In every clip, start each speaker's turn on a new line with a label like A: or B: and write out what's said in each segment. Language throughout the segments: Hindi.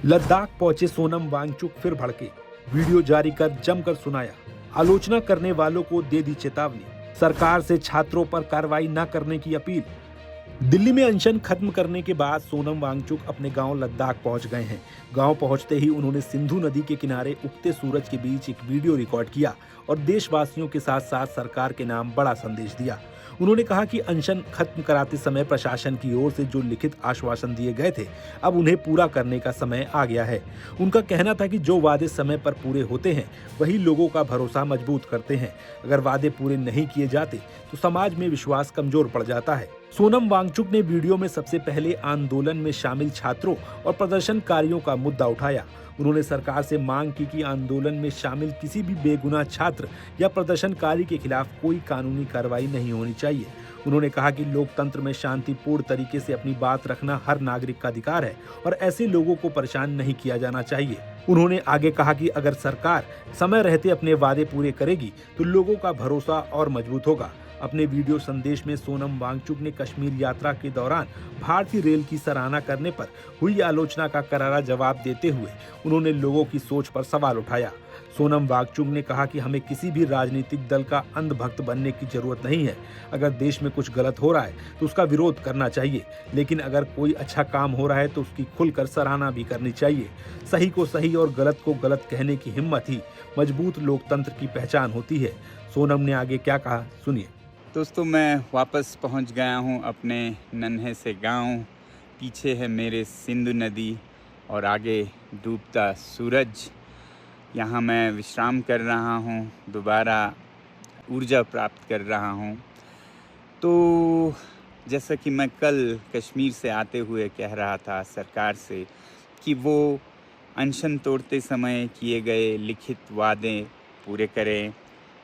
A: लद्दाख पहुंचे सोनम वांगचुक फिर भड़के, वीडियो जारी कर जमकर सुनाया, आलोचना करने वालों को दे दी चेतावनी, सरकार से छात्रों पर कार्रवाई न करने की अपील। दिल्ली में अनशन खत्म करने के बाद सोनम वांगचुक अपने गांव लद्दाख पहुंच गए हैं। गांव पहुंचते ही उन्होंने सिंधु नदी के किनारे उगते सूरज के बीच एक वीडियो रिकॉर्ड किया और देशवासियों के साथ साथ सरकार के नाम बड़ा संदेश दिया। उन्होंने कहा कि अनशन खत्म कराते समय प्रशासन की ओर से जो लिखित आश्वासन दिए गए थे, अब उन्हें पूरा करने का समय आ गया है। उनका कहना था कि जो वादे समय पर पूरे होते हैं वही लोगों का भरोसा मजबूत करते हैं। अगर वादे पूरे नहीं किए जाते तो समाज में विश्वास कमजोर पड़ जाता है। सोनम वांगचुक ने वीडियो में सबसे पहले आंदोलन में शामिल छात्रों और प्रदर्शनकारियों का मुद्दा उठाया। उन्होंने सरकार से मांग की कि आंदोलन में शामिल किसी भी बेगुनाह छात्र या प्रदर्शनकारी के खिलाफ कोई कानूनी कार्रवाई नहीं होनी चाहिए। उन्होंने कहा कि लोकतंत्र में शांतिपूर्ण तरीके से अपनी बात रखना हर नागरिक का अधिकार है और ऐसे लोगों को परेशान नहीं किया जाना चाहिए। उन्होंने आगे कहा कि अगर सरकार समय रहते अपने वादे पूरे करेगी तो लोगों का भरोसा और मजबूत होगा। अपने वीडियो संदेश में सोनम वांगचुक ने कश्मीर यात्रा के दौरान भारतीय रेल की सराहना करने पर हुई आलोचना का करारा जवाब देते हुए उन्होंने लोगों की सोच पर सवाल उठाया। सोनम वांगचुक ने कहा कि हमें किसी भी राजनीतिक दल का अंधभक्त बनने की जरूरत नहीं है। अगर देश में कुछ गलत हो रहा है तो उसका विरोध करना चाहिए, लेकिन अगर कोई अच्छा काम हो रहा है तो उसकी खुलकर सराहना भी करनी चाहिए। सही को सही और गलत को गलत कहने की हिम्मत ही मजबूत लोकतंत्र की पहचान होती है। सोनम ने आगे क्या कहा, सुनिए।
B: दोस्तों, मैं वापस पहुंच गया हूं अपने नन्हे से गांव। पीछे है मेरे सिंधु नदी और आगे डूबता सूरज। यहाँ मैं विश्राम कर रहा हूँ, दोबारा ऊर्जा प्राप्त कर रहा हूँ। तो जैसा कि मैं कल कश्मीर से आते हुए कह रहा था सरकार से कि वो अनशन तोड़ते समय किए गए लिखित वादे पूरे करें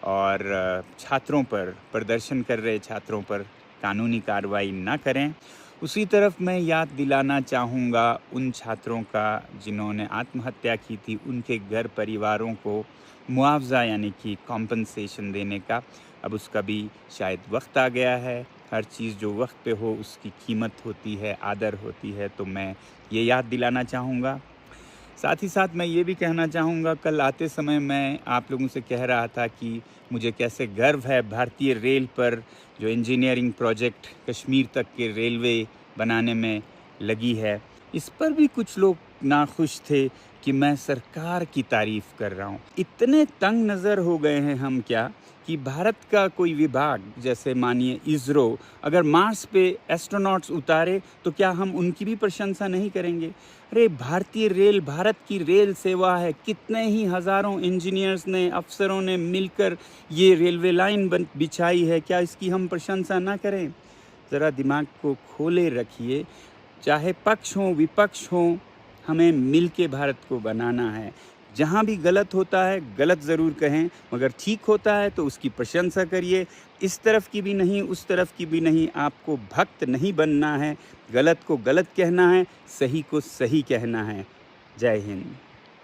B: और छात्रों पर, प्रदर्शन कर रहे छात्रों पर कानूनी कार्रवाई ना करें। उसी तरफ मैं याद दिलाना चाहूँगा उन छात्रों का जिन्होंने आत्महत्या की थी, उनके घर परिवारों को मुआवजा यानी कि कॉम्पनसेशन देने का। अब उसका भी शायद वक्त आ गया है। हर चीज़ जो वक्त पे हो उसकी कीमत होती है, आदर होती है। तो मैं ये याद दिलाना चाहूँगा। साथ ही साथ मैं ये भी कहना चाहूँगा, कल आते समय मैं आप लोगों से कह रहा था कि मुझे कैसे गर्व है भारतीय रेल पर, जो इंजीनियरिंग प्रोजेक्ट कश्मीर तक के रेलवे बनाने में लगी है। इस पर भी कुछ लोग नाखुश थे कि मैं सरकार की तारीफ़ कर रहा हूँ। इतने तंग नज़र हो गए हैं हम क्या कि भारत का कोई विभाग, जैसे मानिए इसरो, अगर मार्स पे एस्ट्रोनॉट्स उतारे तो क्या हम उनकी भी प्रशंसा नहीं करेंगे? अरे भारतीय रेल भारत की रेल सेवा है। कितने ही हज़ारों इंजीनियर्स ने, अफसरों ने मिलकर ये रेलवे लाइन बिछाई है। क्या इसकी हम प्रशंसा ना करें? ज़रा दिमाग को खोले रखिए। चाहे पक्ष हो विपक्ष हो, हमें मिल के भारत को बनाना है। जहाँ भी गलत होता है गलत ज़रूर कहें, मगर ठीक होता है तो उसकी प्रशंसा करिए। इस तरफ की भी नहीं, उस तरफ की भी नहीं। आपको भक्त नहीं बनना है। गलत को गलत कहना है, सही को सही कहना है। जय हिंद।